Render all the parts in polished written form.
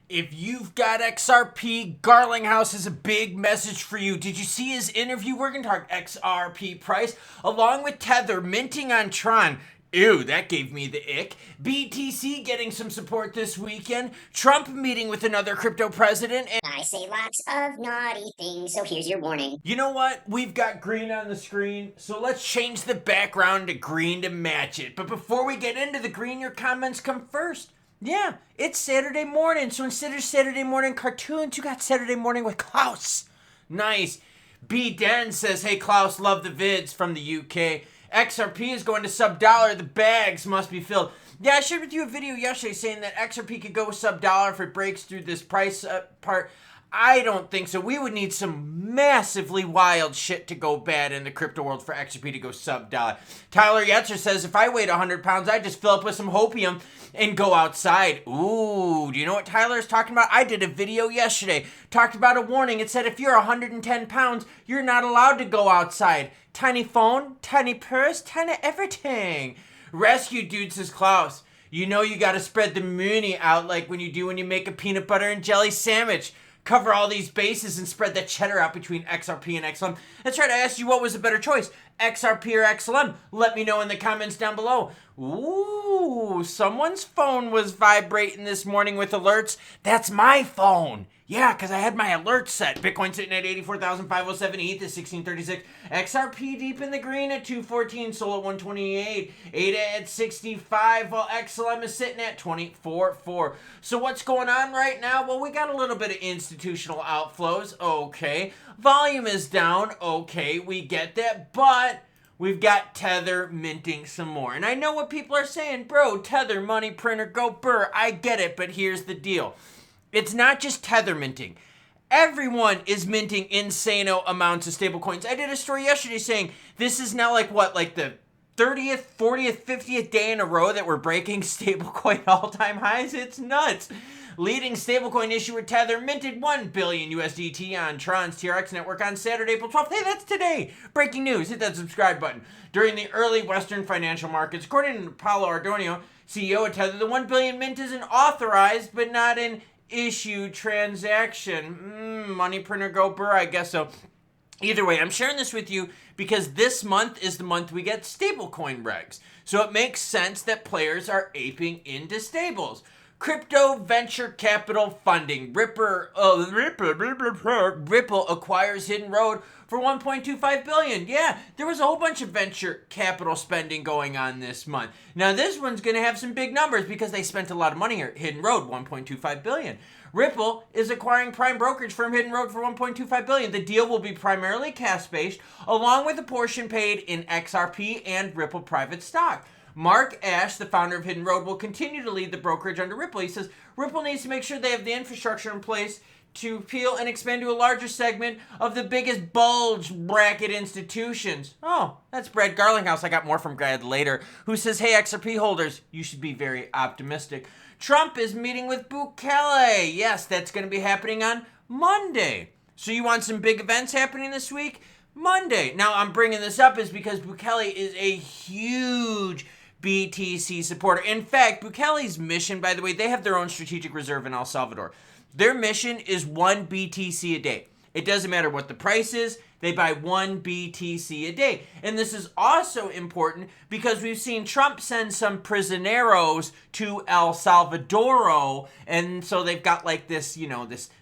If you've got XRP, Garlinghouse has a big message for you. Did you see his interview? We're going to talk XRP price along with Tether minting on Tron. Ew, that gave me the ick. BTC getting some support this weekend. Trump meeting with another crypto president. And I say lots of naughty things, so here's your warning. you know what? We've got green on the screen, so let's change the background to green to match it. But before we get into the green, your comments come first. Yeah, it's Saturday morning, so instead of Saturday morning cartoons, you got Saturday morning with Klaus. Nice. B. Den says, hey Klaus, love the vids from the UK. XRP is going to sub-dollar, the bags must be filled. Yeah, I shared with you a video yesterday saying that XRP could go sub-dollar if it breaks through this price part. I don't think so. We would need some massively wild shit to go bad in the crypto world for XRP to go sub-dollar. Tyler Yetzer says, if I weighed 100 pounds, I'd just fill up with some hopium and go outside. Ooh, do you know what Tyler's talking about? I did a video yesterday, talked about a warning. It said if you're 110 pounds, you're not allowed to go outside. Tiny phone, tiny purse, tiny everything. Rescue Dude says, Klaus, you know you gotta spread the moonie out like when you make a peanut butter and jelly sandwich. Cover all these bases and spread the cheddar out between XRP and XLM. That's right, I asked you what was a better choice, XRP or XLM. Let me know in the comments down below. Ooh, someone's phone was vibrating this morning with alerts. That's my phone. Yeah, because I had my alert set. Bitcoin sitting at 84,507, ETH is 1636, XRP deep in the green at 214, SOL at 128, ADA at 65, while XLM is sitting at 24.4. So what's going on right now? Well, we got a little bit of institutional outflows. Okay. Volume is down. Okay, we get that. But we've got Tether minting some more. And I know what people are saying. Bro, Tether, money printer, go burr. I get it, but here's the deal. It's not just Tether minting. Everyone is minting insane amounts of stable coins. I did a story yesterday saying this is now like the 30th, 40th, 50th day in a row that we're breaking stablecoin all-time highs. It's nuts. Leading stablecoin issuer Tether minted 1 billion USDT on Tron's TRX network on Saturday, April 12th. Hey, that's today. Breaking news. Hit that subscribe button. During the early Western financial markets, according to Paulo Ardonio, CEO of Tether, the 1 billion mint is an authorized but not an issue transaction. Money printer go burr, I guess so. Either way, I'm sharing this with you because this month is the month we get stablecoin regs. So it makes sense that players are aping into stables. Crypto venture capital funding. Ripple acquires Hidden Road for $1.25 billion. Yeah, there was a whole bunch of venture capital spending going on this month. Now this one's going to have some big numbers because they spent a lot of money here. Hidden Road, $1.25 billion. Ripple is acquiring prime brokerage firm Hidden Road for $1.25 billion. The deal will be primarily cash-based, along with a portion paid in XRP and Ripple private stock. Mark Ash, the founder of Hidden Road, will continue to lead the brokerage under Ripple. He says Ripple needs to make sure they have the infrastructure in place to appeal and expand to a larger segment of the biggest bulge bracket institutions. Oh, that's Brad Garlinghouse. I got more from Brad later, who says, hey, XRP holders, you should be very optimistic. Trump is meeting with Bukele. Yes, that's going to be happening on Monday. So you want some big events happening this week? Monday. Now, I'm bringing this up is because Bukele is a huge BTC supporter. In fact, Bukele's mission, by the way, they have their own strategic reserve in El Salvador. Their mission is 1 BTC a day. It doesn't matter what the price is. They buy 1 BTC a day. And this is also important because we've seen Trump send some prisioneros to El Salvador. And so they've got like this,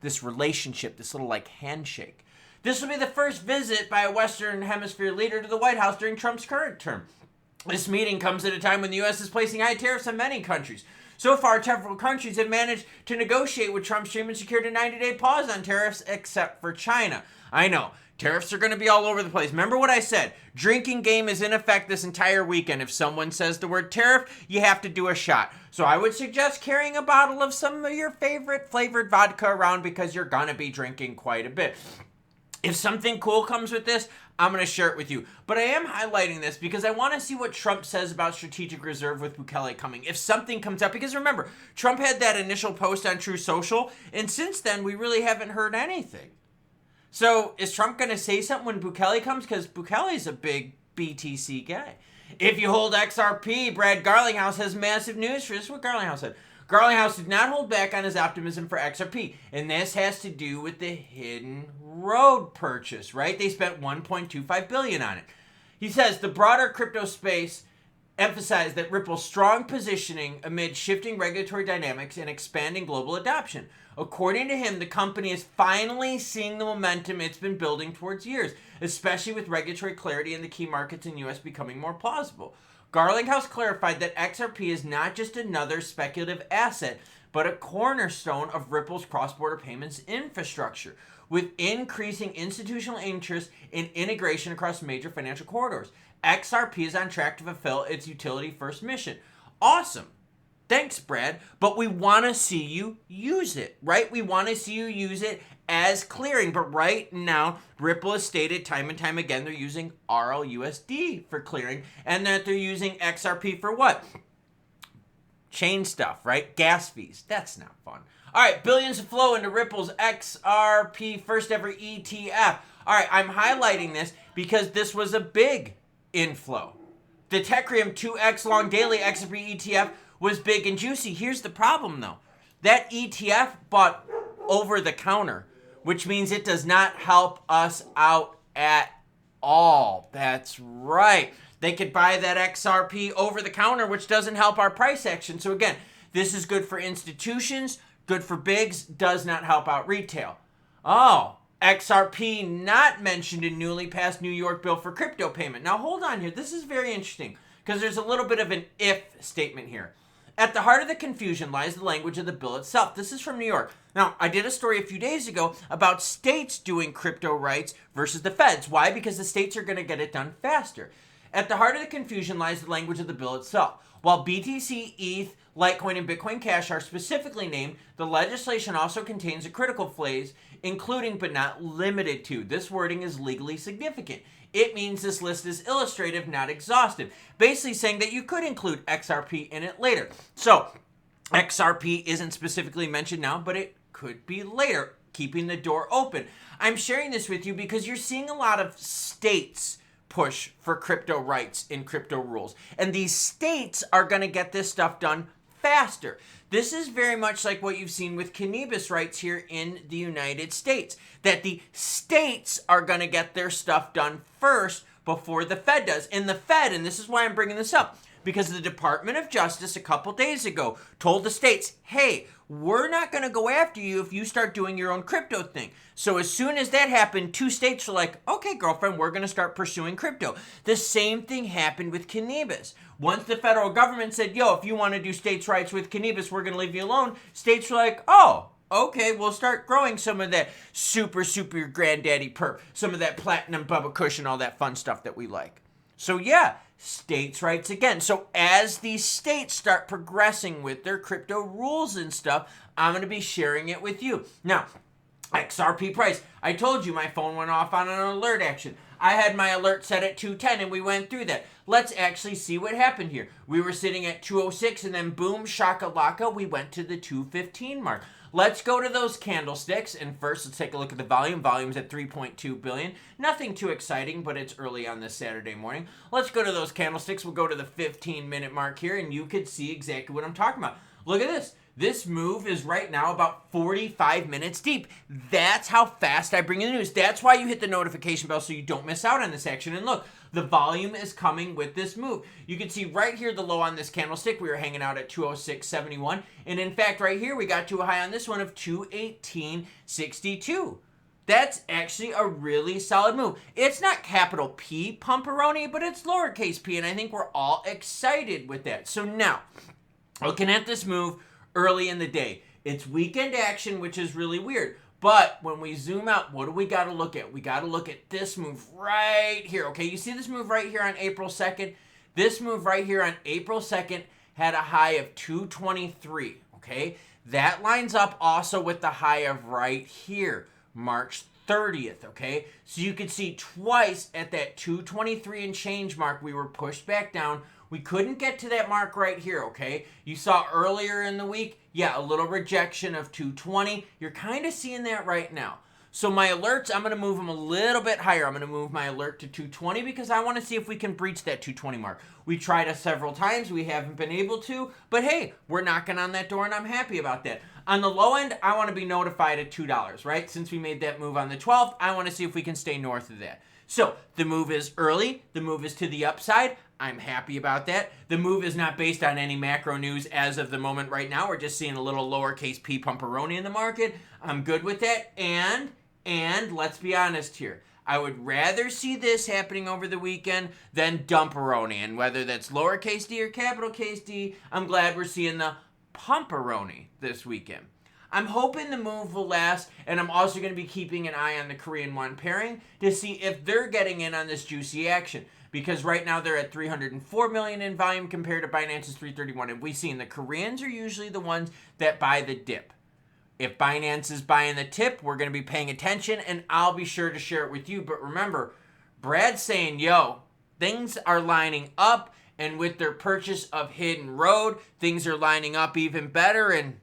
this relationship, this little like handshake. This will be the first visit by a Western Hemisphere leader to the White House during Trump's current term. This meeting comes at a time when the U.S. is placing high tariffs on many countries. So far, several countries have managed to negotiate with Trump's team and secured a 90-day pause on tariffs, except for China. I know, tariffs are going to be all over the place. Remember what I said, drinking game is in effect this entire weekend. If someone says the word tariff, you have to do a shot. So I would suggest carrying a bottle of some of your favorite flavored vodka around because you're going to be drinking quite a bit. If something cool comes with this, I'm going to share it with you. But I am highlighting this because I want to see what Trump says about strategic reserve with Bukele coming. If something comes up, because remember, Trump had that initial post on True Social, and since then, we really haven't heard anything. So is Trump going to say something when Bukele comes? Because Bukele's a big BTC guy. If you hold XRP, Brad Garlinghouse has massive news for you. This is what Garlinghouse said. Garlinghouse did not hold back on his optimism for XRP, and this has to do with the Hidden Road purchase, right? They spent $1.25 billion on it. He says the broader crypto space emphasized that Ripple's strong positioning amid shifting regulatory dynamics and expanding global adoption. According to him, the company is finally seeing the momentum it's been building towards years, especially with regulatory clarity in the key markets in the U.S. becoming more plausible. Garlinghouse clarified that XRP is not just another speculative asset, but a cornerstone of Ripple's cross-border payments infrastructure, with increasing institutional interest in integration across major financial corridors. XRP is on track to fulfill its utility-first mission. Awesome. Thanks, Brad. But we want to see you use it, right? We want to see you use it as clearing. But right now, Ripple has stated time and time again they're using RLUSD for clearing, and that they're using XRP for what? Chain stuff, right? Gas fees. That's not fun. All right, billions of flow into Ripple's XRP first ever ETF. All right, I'm highlighting this because this was a big inflow. The Tecrium 2X long daily XRP ETF was big and juicy. Here's the problem though. That ETF bought over the counter, which means it does not help us out at all. That's right. They could buy that XRP over the counter, which doesn't help our price action. So again, this is good for institutions, good for bigs, does not help out retail. Oh, XRP not mentioned in newly passed New York bill for crypto payment. Now hold on here. This is very interesting because there's a little bit of an if statement here. At the heart of the confusion lies the language of the bill itself. This is from New York. Now, I did a story a few days ago about states doing crypto rights versus the feds. Why? Because the states are going to get it done faster. At the heart of the confusion lies the language of the bill itself. While BTC, ETH, Litecoin, and Bitcoin Cash are specifically named, the legislation also contains a critical phrase, including but not limited to. This wording is legally significant. It means this list is illustrative, not exhaustive. Basically saying that you could include XRP in it later. So, XRP isn't specifically mentioned now, but it could be later, keeping the door open. I'm sharing this with you because you're seeing a lot of states push for crypto rights in crypto rules. And these states are going to get this stuff done faster. This is very much like what you've seen with cannabis rights here in the United States, that the states are going to get their stuff done first before the Fed does. And the Fed, and this is why I'm bringing this up, because the Department of Justice a couple days ago told the states, hey, we're not going to go after you if you start doing your own crypto thing. So as soon as that happened, 2 states were like, okay, girlfriend, we're going to start pursuing crypto. The same thing happened with cannabis. Once the federal government said, yo, if you want to do states' rights with cannabis, we're going to leave you alone, states were like, oh, okay, we'll start growing some of that super granddaddy perp, some of that platinum Bubba Kush and all that fun stuff that we like. So yeah, states' rights again. So as these states start progressing with their crypto rules and stuff, I'm going to be sharing it with you. Now, XRP price. I told you my phone went off on an alert action. I had my alert set at 210 and we went through that. Let's actually see what happened here. We were sitting at 206 and then boom, shakalaka, we went to the 215 mark. Let's go to those candlesticks, and first let's take a look at the volume. Volume's at 3.2 billion. Nothing too exciting, but it's early on this Saturday morning. Let's go to those candlesticks. We'll go to the 15-minute mark here, and you could see exactly what I'm talking about. Look at this. This move is right now about 45 minutes deep. That's how fast I bring you the news. That's why you hit the notification bell so you don't miss out on this action. And look, the volume is coming with this move. You can see right here the low on this candlestick. We were hanging out at 206.71. And in fact, right here, we got to a high on this one of 218.62. That's actually a really solid move. It's not capital P pumperoni, but it's lowercase p. And I think we're all excited with that. So now, looking at this move, early in the day. It's weekend action, which is really weird. But when we zoom out, what do we got to look at? We got to look at this move right here. Okay, you see this move right here on April 2nd? This move right here on April 2nd had a high of 223. Okay, that lines up also with the high of right here, March 30th. Okay, so you can see twice at that 223 and change mark, we were pushed back down. We couldn't get to that mark right here, okay? You saw earlier in the week, yeah, a little rejection of 220. You're kind of seeing that right now. So my alerts, I'm going to move them a little bit higher. I'm going to move my alert to 220 because I want to see if we can breach that 220 mark. We tried it several times. We haven't been able to. But hey, we're knocking on that door and I'm happy about that. On the low end, I want to be notified at $2, right? Since we made that move on the 12th, I want to see if we can stay north of that. So the move is early. The move is to the upside. I'm happy about that. The move is not based on any macro news as of the moment right now. We're just seeing a little lowercase p pumperoni in the market. I'm good with that. And let's be honest here. I would rather see this happening over the weekend than dumperoni. And whether that's lowercase d or capital case D, I'm glad we're seeing the pumperoni this weekend. I'm hoping the move will last, and I'm also going to be keeping an eye on the Korean won pairing to see if they're getting in on this juicy action. Because right now they're at 304 million in volume compared to Binance's 331. And we've seen the Koreans are usually the ones that buy the dip. If Binance is buying the tip, we're going to be paying attention, and I'll be sure to share it with you. But remember, Brad's saying, yo, things are lining up, and with their purchase of Hidden Road, things are lining up even better, and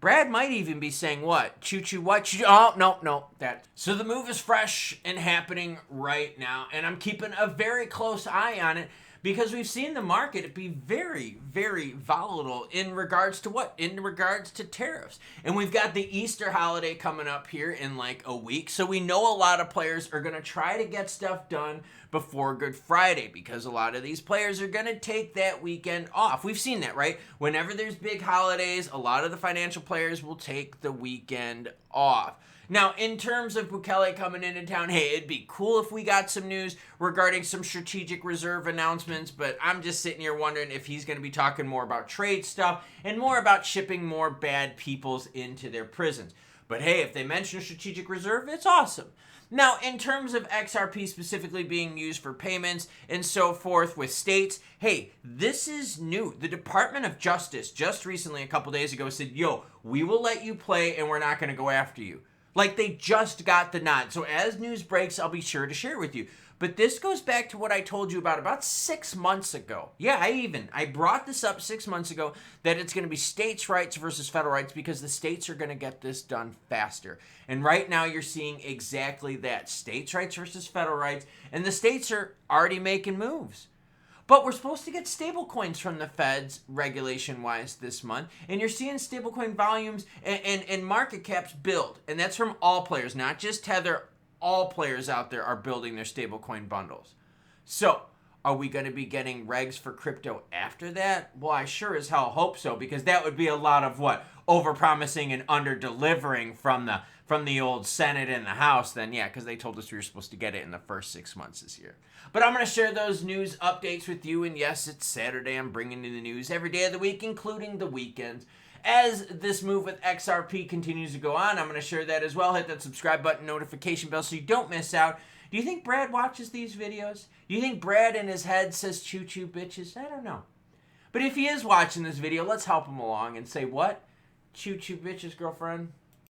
Brad might even be saying what? Choo-choo what? Choo-choo. Oh, no. So the move is fresh and happening right now, and I'm keeping a very close eye on it because we've seen the market be very, very volatile in regards to what? In regards to tariffs. And we've got the Easter holiday coming up here in like a week, so we know a lot of players are going to try to get stuff done before Good Friday because a lot of these players are going to take that weekend off. We've seen that, right? Whenever there's big holidays, a lot of the financial players will take the weekend off. Now, in terms of Bukele coming into town, hey, it'd be cool if we got some news regarding some strategic reserve announcements, but I'm just sitting here wondering if he's going to be talking more about trade stuff and more about shipping more bad peoples into their prisons. But hey, if they mention a strategic reserve, it's awesome. Now, in terms of XRP specifically being used for payments and so forth with states, hey, this is new. The Department of Justice just recently, a couple days ago, said, yo, we will let you play and we're not going to go after you. Like, they just got the nod. So as news breaks, I'll be sure to share it with you. But this goes back to what I told you about 6 months ago. Yeah, I brought this up 6 months ago that it's going to be states' rights versus federal rights because the states are going to get this done faster. And right now you're seeing exactly that, states' rights versus federal rights. And the states are already making moves. But we're supposed to get stablecoins from the feds regulation-wise this month. And you're seeing stablecoin volumes and market caps build. And that's from all players, not just Tether. All players out there are building their stablecoin bundles. So, are we going to be getting regs for crypto after that? Well, I sure as hell hope so, because that would be a lot of what? Over-promising and under-delivering from the old Senate and the House, then yeah, because they told us we were supposed to get it in the first 6 months this year. But I'm going to share those news updates with you, and yes, it's Saturday. I'm bringing you the news every day of the week, including the weekends. As this move with XRP continues to go on, I'm going to share that as well. Hit that subscribe button, notification bell so you don't miss out. Do you think Brad watches these videos? Do you think Brad in his head says choo-choo bitches? I don't know. But if he is watching this video, let's help him along and say what? Choo-choo bitches, girlfriend?